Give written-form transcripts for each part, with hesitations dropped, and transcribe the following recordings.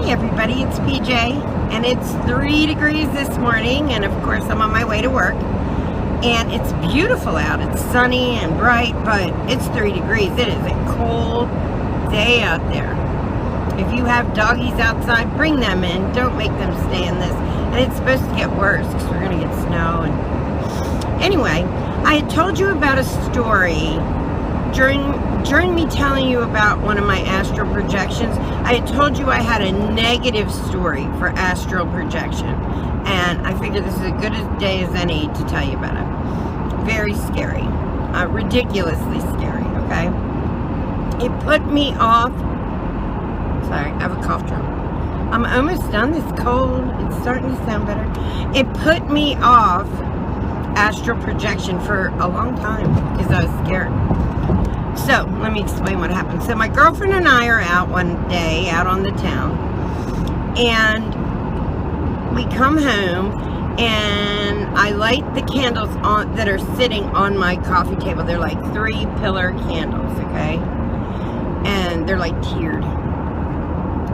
Hey everybody, it's PJ, and it's 3 degrees this morning, and of course I'm on my way to work, and it's beautiful out. It's sunny and bright, but it's 3 degrees. It is a cold day out there. If you have doggies outside, bring them in. Don't make them stay in this. And it's supposed to get worse because we're going to get snow. And anyway, I had told you about a story during me telling you about one of my astral projections. I had told you I had a negative story for astral projection, and I figured this is as good a day as any to tell you about it. Very scary, ridiculously scary. Okay, it put me off. Sorry, I have a cough drop. I'm almost done. It's cold. It's starting to sound better. It put me off astral projection for a long time because I was scared. So, let me explain what happened. So, my girlfriend and I are out one day, out on the town, and we come home, and I light the candles on that are sitting on my coffee table. They're like 3-pillar candles, okay? And they're like tiered.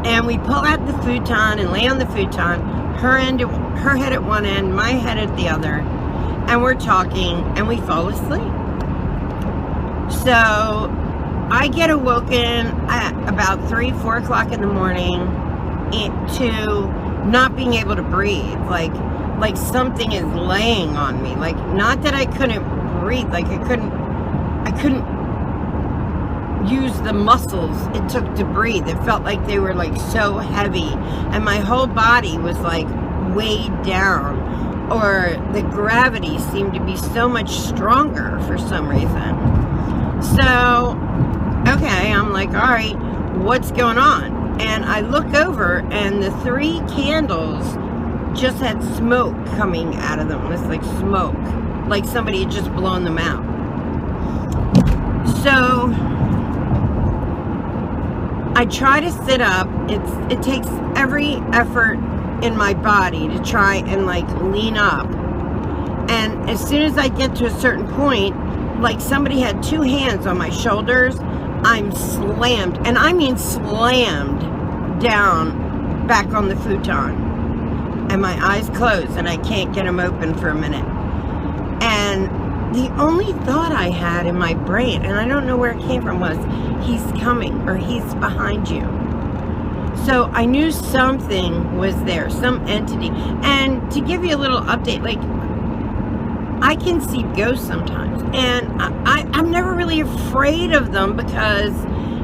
And we pull out the futon and lay on the futon, her head at one end, my head at the other, and we're talking, and we fall asleep. So I get awoken at about 3-4 o'clock in the morning to not being able to breathe, like something is laying on me. Like, not that I couldn't breathe, like I couldn't use the muscles it took to breathe. It felt like they were like so heavy, and my whole body was like weighed down, or the gravity seemed to be so much stronger for some reason. So, okay, I'm like, all right, what's going on? And I look over, and the 3 candles just had smoke coming out of them. It was like smoke, like somebody had just blown them out. So I try to sit up. It takes every effort in my body to try and like lean up. And as soon as I get to a certain point, like somebody had 2 hands on my shoulders, I'm slammed, and I mean slammed down back on the futon, and my eyes close and I can't get them open for a minute. And the only thought I had in my brain, and I don't know where it came from, was he's coming, or he's behind you. So I knew something was there, some entity. And to give you a little update, like, I can see ghosts sometimes, and I'm never really afraid of them, because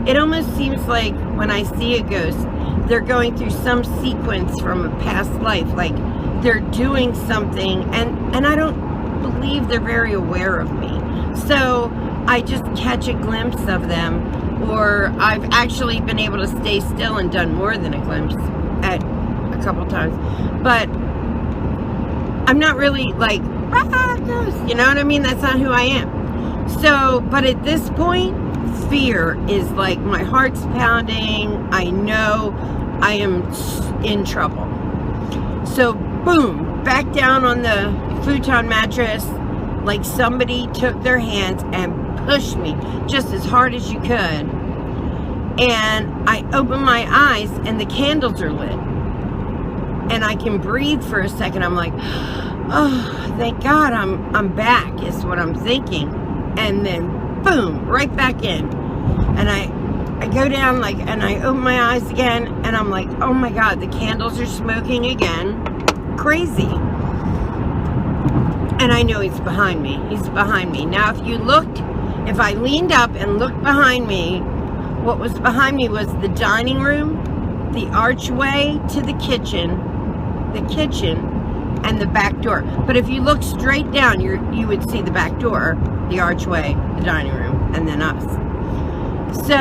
it almost seems like when I see a ghost, they're going through some sequence from a past life, like they're doing something, and I don't believe they're very aware of me. So I just catch a glimpse of them, or I've actually been able to stay still and done more than a glimpse at a couple times, but I'm not really like, you know what I mean? That's not who I am. So, but at this point, fear is like, my heart's pounding. I know I am in trouble. So, boom, back down on the futon mattress, like somebody took their hands and pushed me just as hard as you could. And I open my eyes, and the candles are lit. And I can breathe for a second. I'm like, oh, thank God I'm back, is what I'm thinking. And then boom, right back in. And I go down, like, and I open my eyes again, and I'm like, oh my God, the candles are smoking again. Crazy. And I know he's behind me. He's behind me. Now, if I leaned up and looked behind me, what was behind me was the dining room, the archway to the kitchen, and the back door. But if you look straight down, you would see the back door, the archway, the dining room, and then us. So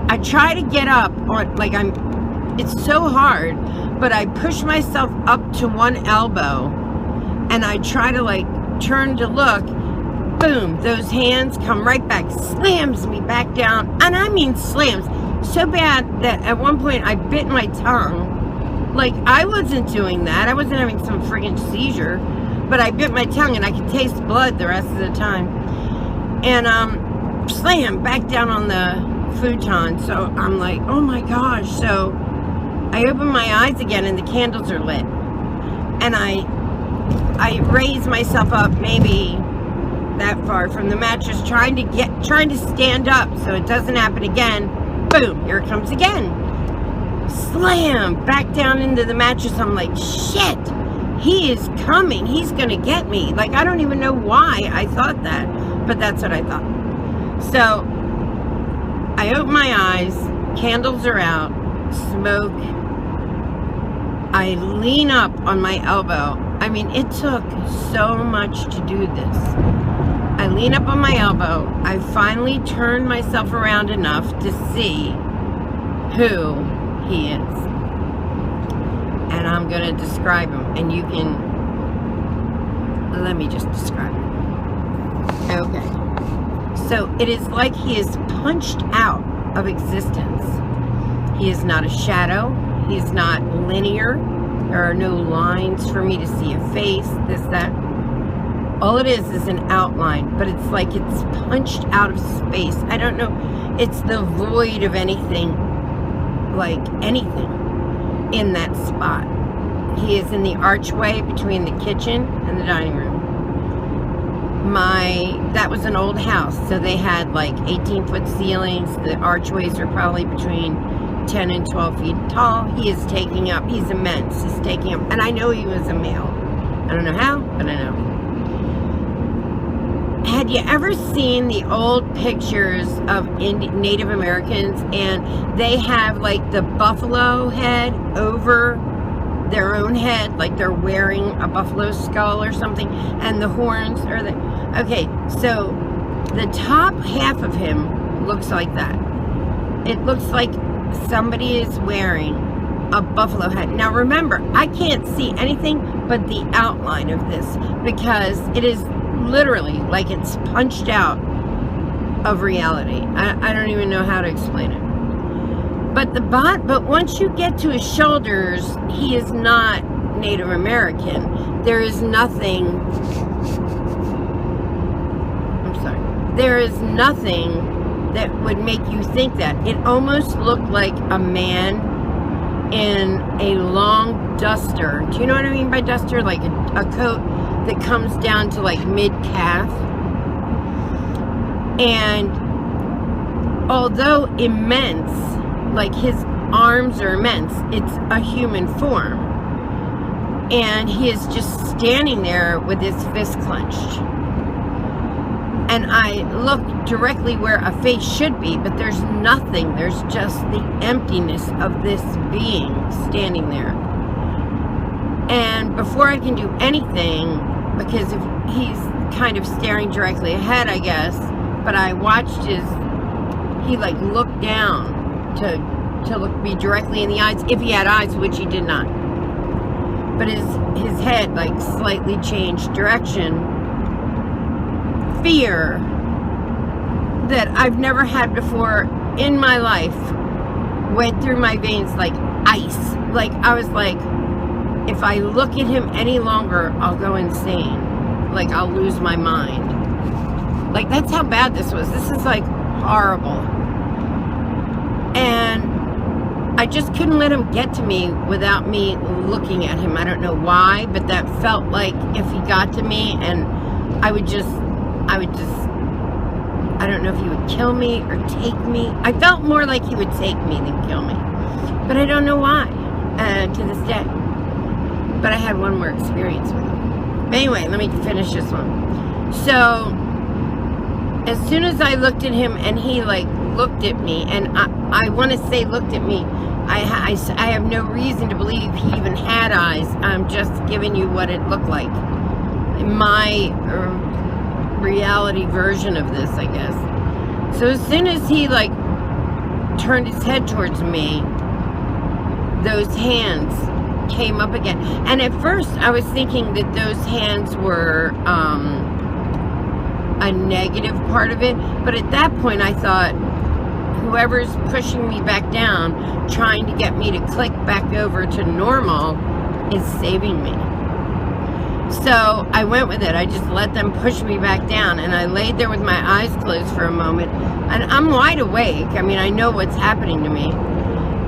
I try to get up on, like, it's so hard, but I push myself up to one elbow, and I try to like turn to look. Boom, those hands come right back, slams me back down, and I mean slams so bad that at one point I bit my tongue. Like, I wasn't doing that. I wasn't having some friggin' seizure, but I bit my tongue, and I could taste blood the rest of the time. And slam back down on the futon. So I'm like, oh my gosh. So I open my eyes again and the candles are lit. And I raise myself up maybe that far from the mattress, trying to stand up so it doesn't happen again. Boom, here it comes again. Slam, back down into the mattress. I'm like, shit, he is coming. He's gonna get me. Like, I don't even know why I thought that, but that's what I thought. So I open my eyes, candles are out, smoke. I lean up on my elbow. I mean, it took so much to do this. I lean up on my elbow. I finally turn myself around enough to see who he is. And I'm going to describe him. And you can... Let me just describe him. Okay. So it is like he is punched out of existence. He is not a shadow. He's not linear. There are no lines for me to see a face, this, that. All it is an outline, but it's like it's punched out of space. I don't know. It's the void of anything, like anything in that spot. He is in the archway between the kitchen and the dining room. That was an old house, so they had like 18-foot ceilings. The archways are probably between 10 and 12 feet tall. He is taking up, he's immense, he's taking up, and I know he was a male. I don't know how, but I know. Had you ever seen the old pictures of Native Americans, and they have like the buffalo head over their own head, like they're wearing a buffalo skull or something, and the horns are the... Okay, so the top half of him looks like that. It looks like somebody is wearing a buffalo head. Now remember, I can't see anything but the outline of this because it is literally like it's punched out of reality. I don't even know how to explain it. But once you get to his shoulders, he is not Native American. There is nothing... I'm sorry. There is nothing that would make you think that. It almost looked like a man in a long duster. Do you know what I mean by duster? Like a coat that comes down to like mid-calf. And although immense, like his arms are immense, it's a human form. And he is just standing there with his fist clenched. And I look directly where a face should be, but there's nothing. There's just the emptiness of this being standing there. And before I can do anything, because if he's kind of staring directly ahead, I guess, but I watched he like looked down to look me directly in the eyes, if he had eyes, which he did not. But his head like slightly changed direction. Fear that I've never had before in my life went through my veins like ice. Like I was like, if I look at him any longer, I'll go insane. Like I'll lose my mind. Like that's how bad this was. This is like horrible. And I just couldn't let him get to me without me looking at him. I don't know why, but that felt like if he got to me, and I would just, I don't know if he would kill me or take me. I felt more like he would take me than kill me. But I don't know why, to this day. But I had one more experience with him. But anyway, let me finish this one. So, as soon as I looked at him and he like looked at me, and I want to say looked at me, I have no reason to believe he even had eyes. I'm just giving you what it looked like. My reality version of this, I guess. So as soon as he like turned his head towards me, those hands came up again. And at first I was thinking that those hands were a negative part of it, but at that point I thought, whoever's pushing me back down, trying to get me to click back over to normal, is saving me. So I went with it. I just let them push me back down, and I laid there with my eyes closed for a moment, and I'm wide awake. I mean, I know what's happening to me.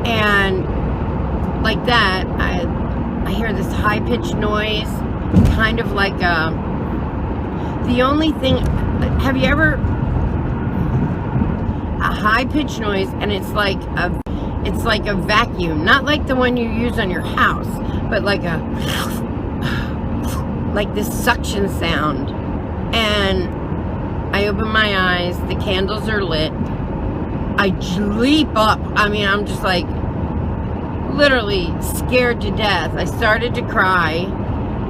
And like that, I hear this high-pitched noise, kind of like the only thing, have you ever, a high-pitched noise, and it's like a vacuum, not like the one you use on your house, but like this suction sound. And I open my eyes, the candles are lit, I leap up. I mean, I'm just like literally scared to death. I started to cry.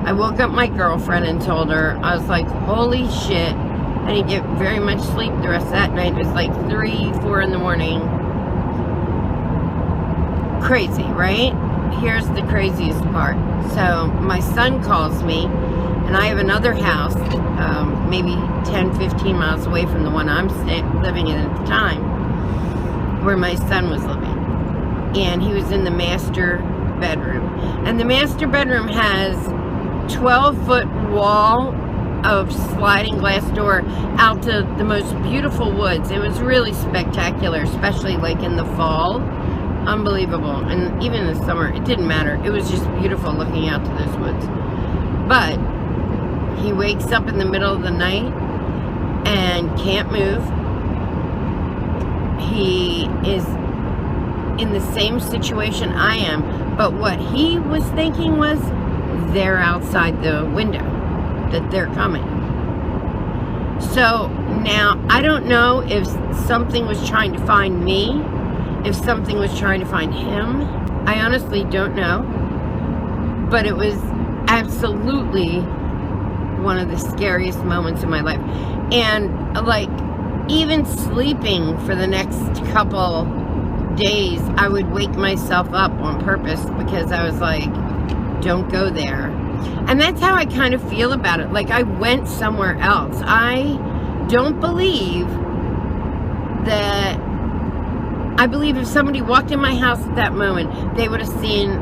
I woke up my girlfriend and told her. I was like, holy shit. I didn't get very much sleep the rest of that night. It was like 3, 4 in the morning. Crazy, right? Here's the craziest part. So my son calls me, and I have another house, maybe 10, 15 miles away from the one I'm living in at the time, where my son was living. And he was in the master bedroom. And the master bedroom has 12-foot wall of sliding glass door out to the most beautiful woods. It was really spectacular, especially like in the fall. Unbelievable. And even in the summer, it didn't matter. It was just beautiful looking out to those woods. But he wakes up in the middle of the night and can't move. He is in the same situation I am, but what he was thinking was they're outside the window, that they're coming. So now I don't know if something was trying to find me, if something was trying to find him. I honestly don't know, but it was absolutely one of the scariest moments in my life. And like, even sleeping for the next couple days, I would wake myself up on purpose because I was like, don't go there. And that's how I kind of feel about it. Like, I went somewhere else. I don't believe that, I believe if somebody walked in my house at that moment, they would have seen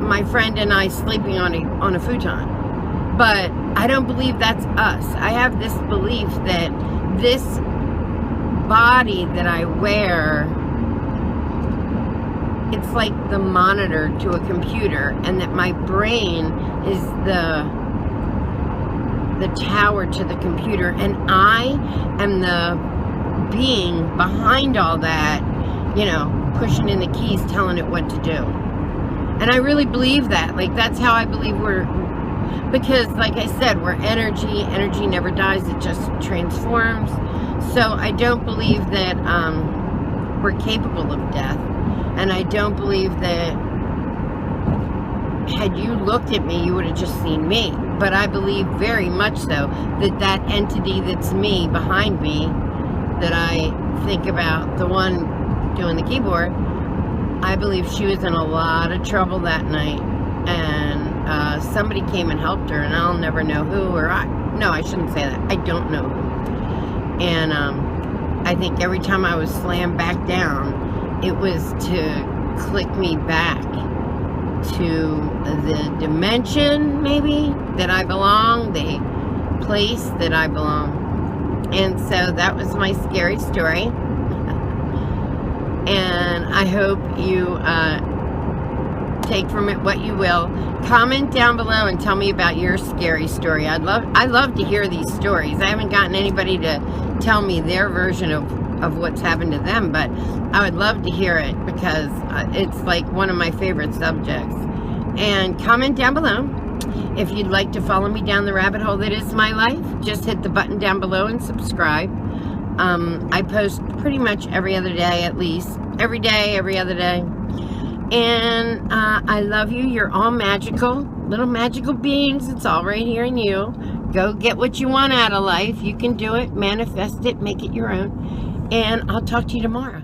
my friend and I sleeping on a futon. But I don't believe that's us. I have this belief that this body that I wear, it's like the monitor to a computer, and that my brain is the tower to the computer, and I am the being behind all that, you know, pushing in the keys, telling it what to do. And I really believe that. Like, that's how I believe because like I said, we're energy. Energy never dies, it just transforms. So I don't believe that we're capable of death. And I don't believe that had you looked at me, you would have just seen me. But I believe very much so that that entity that's me, behind me, that I think about, the one doing the keyboard, I believe she was in a lot of trouble that night. And somebody came and helped her, and I'll never know who, no, I shouldn't say that. I don't know who. And I think every time I was slammed back down, it was to click me back to the dimension, maybe, that I belong, the place that I belong. And so that was my scary story. And I hope you take from it what you will. Comment down below and tell me about your scary story. I love to hear these stories. I haven't gotten anybody to tell me their version of what's happened to them, but I would love to hear it because it's like one of my favorite subjects. And comment down below if you'd like to follow me down the rabbit hole that is my life. Just hit the button down below and subscribe. I post pretty much every other day, at least. Every day, every other day. And I love you. You're all magical, little magical beings. It's all right here in you. Go get what you want out of life. You can do it. Manifest it. Make it your own. And I'll talk to you tomorrow.